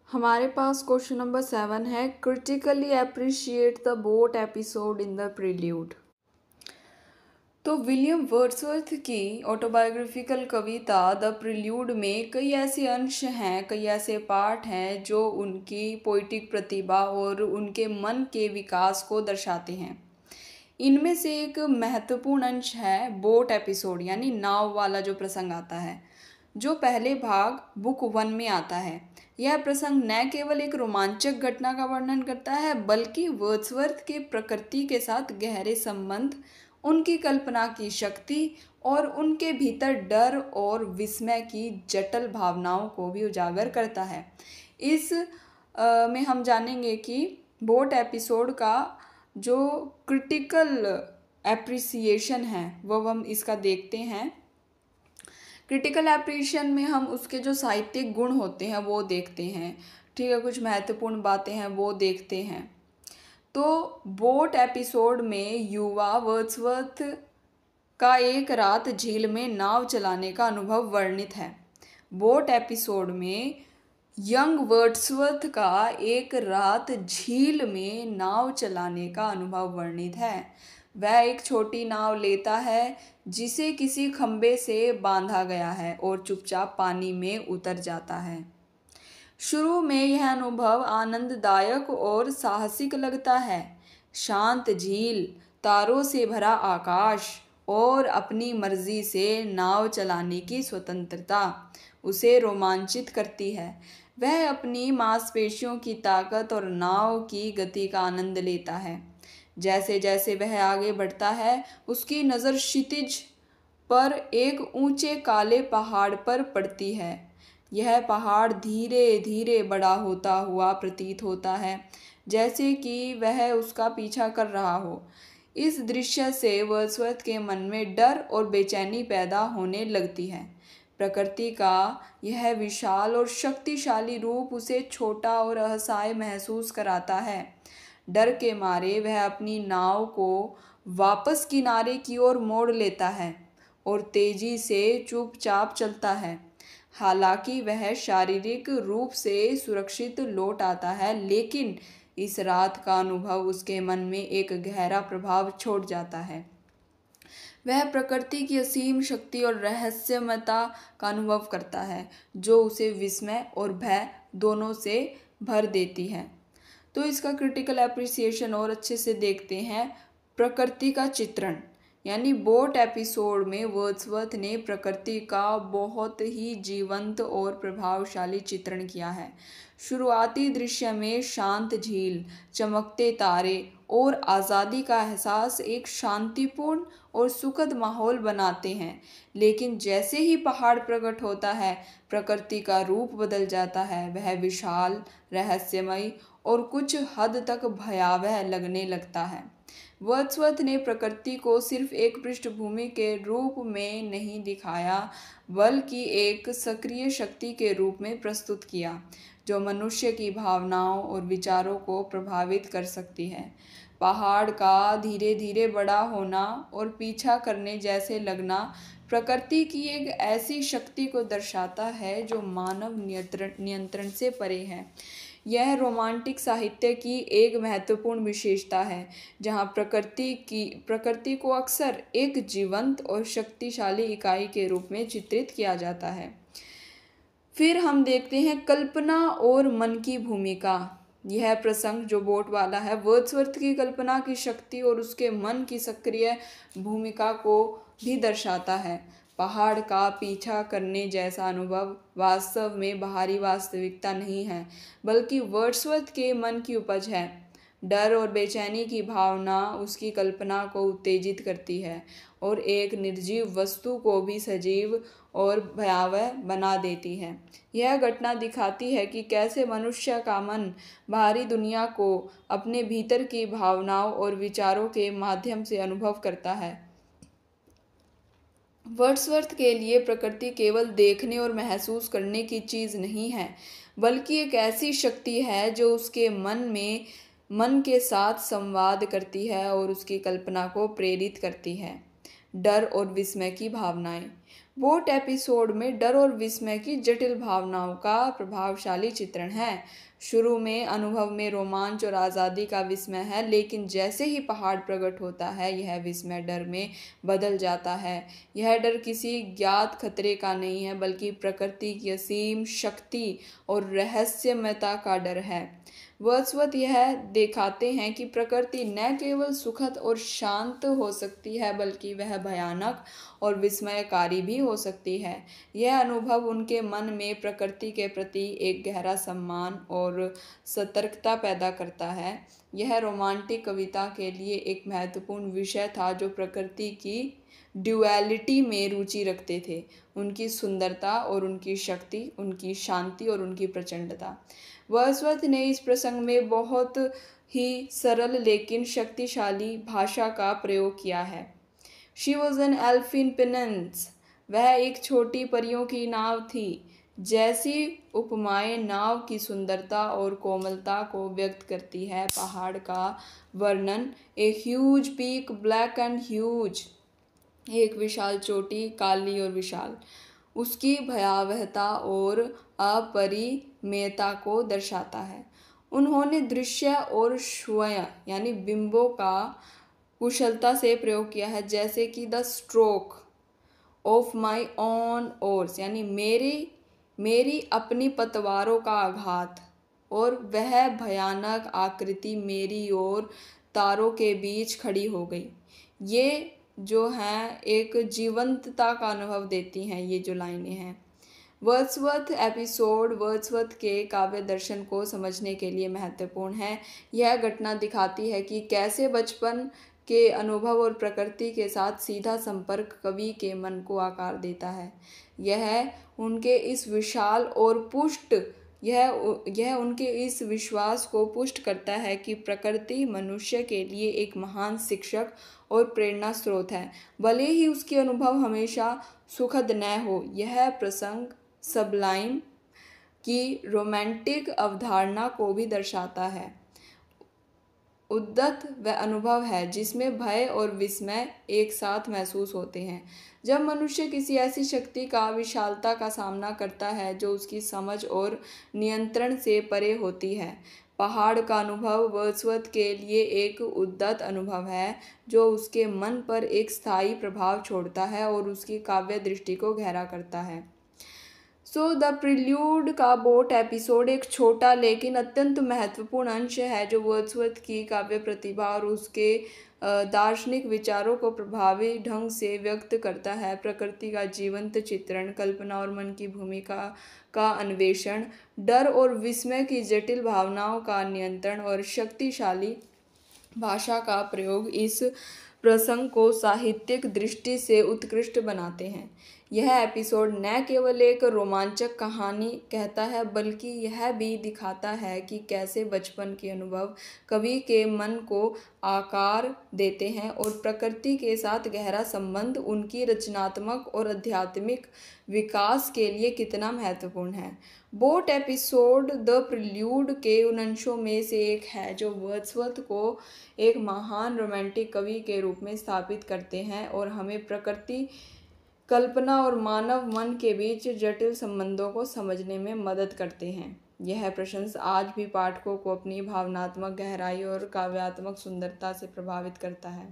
हमारे पास question number 7 है, critically appreciate the boat episode in the prelude. तो William Wordsworth की ऑटोबायोग्राफिकल कविता द प्रील्यूड में कई ऐसे अंश हैं, कई ऐसे पार्ट हैं जो उनकी पोइटिक प्रतिभा और उनके मन के विकास को दर्शाते हैं। इनमें से एक महत्वपूर्ण अंश है बोट एपिसोड, यानी नाव वाला जो प्रसंग आता है, जो पहले भाग बुक 1 में आता है। यह प्रसंग न केवल एक रोमांचक घटना का वर्णन करता है, बल्कि वर्ड्सवर्थ के प्रकृति के साथ गहरे संबंध, उनकी कल्पना की शक्ति और उनके भीतर डर और विस्मय की जटिल भावनाओं को भी उजागर करता है। इस में हम जानेंगे कि बोट एपिसोड का जो क्रिटिकल एप्रिसिएशन है वो हम इसका देखते हैं। क्रिटिकल एप्रिसिएशन में हम उसके जो साहित्यिक गुण होते हैं वो देखते हैं, ठीक है, कुछ महत्वपूर्ण बातें हैं वो देखते हैं। तो बोट एपिसोड में युवा वर्ड्सवर्थ का एक रात झील में नाव चलाने का अनुभव वर्णित है। बोट एपिसोड में यंग वर्ड्सवर्थ का एक रात झील में नाव चलाने का अनुभव वर्णित है। वह एक छोटी नाव लेता है जिसे किसी खंबे से बांधा गया है और चुपचाप पानी में उतर जाता है। शुरू में यह अनुभव आनंददायक और साहसिक लगता है। शांत झील, तारों से भरा आकाश और अपनी मर्जी से नाव चलाने की स्वतंत्रता उसे रोमांचित करती है। वह अपनी मांसपेशियों की ताकत और नाव की गति का आनंद लेता है। जैसे जैसे वह आगे बढ़ता है, उसकी नज़र क्षितिज पर एक ऊंचे काले पहाड़ पर पड़ती है। यह पहाड़ धीरे धीरे बड़ा होता हुआ प्रतीत होता है, जैसे कि वह उसका पीछा कर रहा हो। इस दृश्य से वर्ड्सवर्थ के मन में डर और बेचैनी पैदा होने लगती है। प्रकृति का यह विशाल और शक्तिशाली रूप उसे छोटा और असहाय महसूस कराता है। डर के मारे वह अपनी नाव को वापस किनारे की ओर मोड़ लेता है और तेजी से चुपचाप चलता है। हालांकि वह शारीरिक रूप से सुरक्षित लौट आता है, लेकिन इस रात का अनुभव उसके मन में एक गहरा प्रभाव छोड़ जाता है। वह प्रकृति की असीम शक्ति और रहस्यमयता का अनुभव करता है, जो उसे विस्मय और भय दोनों से भर देती है। तो इसका क्रिटिकल एप्रिसिएशन और अच्छे से देखते हैं। प्रकृति का चित्रण, यानी बोट एपिसोड में वर्ड्सवर्थ ने प्रकृति का बहुत ही जीवंत और प्रभावशाली चित्रण किया है। शुरुआती दृश्य में शांत झील, चमकते तारे और आज़ादी का एहसास एक शांतिपूर्ण और सुखद माहौल बनाते हैं, लेकिन जैसे ही पहाड़ प्रकट होता है, प्रकृति का रूप बदल जाता है। वह विशाल, रहस्यमय और कुछ हद तक भयावह लगने लगता है। वर्ड्सवर्थ ने प्रकृति को सिर्फ एक पृष्ठभूमि के रूप में नहीं दिखाया, बल्कि एक सक्रिय शक्ति के रूप में प्रस्तुत किया, जो मनुष्य की भावनाओं और विचारों को प्रभावित कर सकती है। पहाड़ का धीरे धीरे बड़ा होना और पीछा करने जैसे लगना प्रकृति की एक ऐसी शक्ति को दर्शाता है जो मानव नियंत्रण से परे है। यह रोमांटिक साहित्य की एक महत्वपूर्ण विशेषता है, जहाँ प्रकृति को अक्सर एक जीवंत और शक्तिशाली इकाई के रूप में चित्रित किया जाता है। फिर हम देखते हैं कल्पना और मन की भूमिका। यह प्रसंग जो बोट वाला है, वर्ड्सवर्थ की कल्पना की शक्ति और उसके मन की सक्रिय भूमिका को भी दर्शाता है। पहाड़ का पीछा करने जैसा अनुभव वास्तव में बाहरी वास्तविकता नहीं है, बल्कि वर्ड्सवर्थ के मन की उपज है। डर और बेचैनी की भावना उसकी कल्पना को उत्तेजित करती है और एक निर्जीव वस्तु को भी सजीव और भयावह बना देती है। यह घटना दिखाती है कि कैसे मनुष्य का मन बाहरी दुनिया को अपने भीतर की भावनाओं और विचारों के माध्यम से अनुभव करता है। वर्ड्सवर्थ के लिए प्रकृति केवल देखने और महसूस करने की चीज़ नहीं है, बल्कि एक ऐसी शक्ति है जो उसके मन के साथ संवाद करती है और उसकी कल्पना को प्रेरित करती है। डर और विस्मय की भावनाएं। बोट एपिसोड में डर और विस्मय की जटिल भावनाओं का प्रभावशाली चित्रण है। शुरू में अनुभव में रोमांच और आज़ादी का विस्मय है, लेकिन जैसे ही पहाड़ प्रकट होता है यह विस्मय डर में बदल जाता है। यह डर किसी ज्ञात खतरे का नहीं है, बल्कि प्रकृति की असीम शक्ति और रहस्यमयता का डर है। वर्ड्सवर्थ यह दिखाते हैं कि प्रकृति न केवल सुखद और शांत हो सकती है, बल्कि वह भयानक और विस्मयकारी भी हो सकती है। यह अनुभव उनके मन में प्रकृति के प्रति एक गहरा सम्मान और सतर्कता पैदा करता है। यह रोमांटिक कविता के लिए एक महत्वपूर्ण विषय था, जो प्रकृति की ड्युअलिटी में रुचि रखते थे, उनकी सुंदरता और उनकी शक्ति, उनकी शांति और उनकी प्रचंडता। वर्ड्सवर्थ ने इस प्रसंग में बहुत ही सरल लेकिन शक्तिशाली भाषा का प्रयोग किया है। She was an elf in penance. वह एक छोटी परियों की नाव थी। जैसी उपमाएं नाव की सुंदरता और कोमलता को व्यक्त करती है। पहाड़ का वर्णन, a huge peak black and huge, एक विशाल चोटी काली और विशाल, उसकी भयावहता और अपरिमेयता को दर्शाता है। उन्होंने दृश्य और स्वयं यानी बिंबों का कुशलता से प्रयोग किया है, जैसे कि the stroke of my on ores यानी मेरी अपनी पतवारों का आघात, और वह भयानक आकृति मेरी और तारों के बीच खड़ी हो गई। ये जो हैं एक जीवंतता का अनुभव देती हैं ये जो लाइनें हैं। वर्ड्सवर्थ एपिसोड वर्ड्सवर्थ के काव्य दर्शन को समझने के लिए महत्वपूर्ण है। यह घटना दिखाती है कि कैसे बचपन के अनुभव और प्रकृति के साथ सीधा संपर्क कवि के मन को आकार देता है। यह उनके इस विशाल और यह उनके इस विश्वास को पुष्ट करता है कि प्रकृति मनुष्य के लिए एक महान शिक्षक और प्रेरणा स्रोत है, भले ही उसके अनुभव हमेशा सुखद न हो। यह प्रसंग सबलाइम की रोमांटिक अवधारणा को भी दर्शाता है। उद्दत वह अनुभव है जिसमें भय और विस्मय एक साथ महसूस होते हैं। जब मनुष्य किसी ऐसी शक्ति का विशालता का सामना करता है जो उसकी समझ और नियंत्रण से परे होती है। पहाड़ का अनुभव वर्ड्सवर्थ के लिए एक उद्दत अनुभव है, जो उसके मन पर एक स्थायी प्रभाव छोड़ता है और उसकी काव्य दृष्टि को गहरा करता है। द प्रिल्यूड का बोट एपिसोड एक छोटा लेकिन अत्यंत महत्वपूर्ण अंश है, जो वर्ड्सवर्थ की काव्य प्रतिभा और उसके दार्शनिक विचारों को प्रभावी ढंग से व्यक्त करता है। प्रकृति का जीवंत चित्रण, कल्पना और मन की भूमिका का अन्वेषण, डर और विस्मय की जटिल भावनाओं का नियंत्रण और शक्तिशाली भाषा का प्रयोग इस प्रसंग को साहित्यिक दृष्टि से उत्कृष्ट बनाते हैं। यह एपिसोड न केवल एक रोमांचक कहानी कहता है, बल्कि यह भी दिखाता है कि कैसे बचपन के अनुभव कवि के मन को आकार देते हैं और प्रकृति के साथ गहरा संबंध उनकी रचनात्मक और आध्यात्मिक विकास के लिए कितना महत्वपूर्ण है। बोट एपिसोड द प्रिल्यूड के उन अंशों में से एक है जो वर्ड्सवर्थ को एक महान रोमांटिक कवि के रूप में स्थापित करते हैं और हमें प्रकृति, कल्पना और मानव मन के बीच जटिल संबंधों को समझने में मदद करते हैं। यह प्रशंसा आज भी पाठकों को अपनी भावनात्मक गहराई और काव्यात्मक सुंदरता से प्रभावित करता है।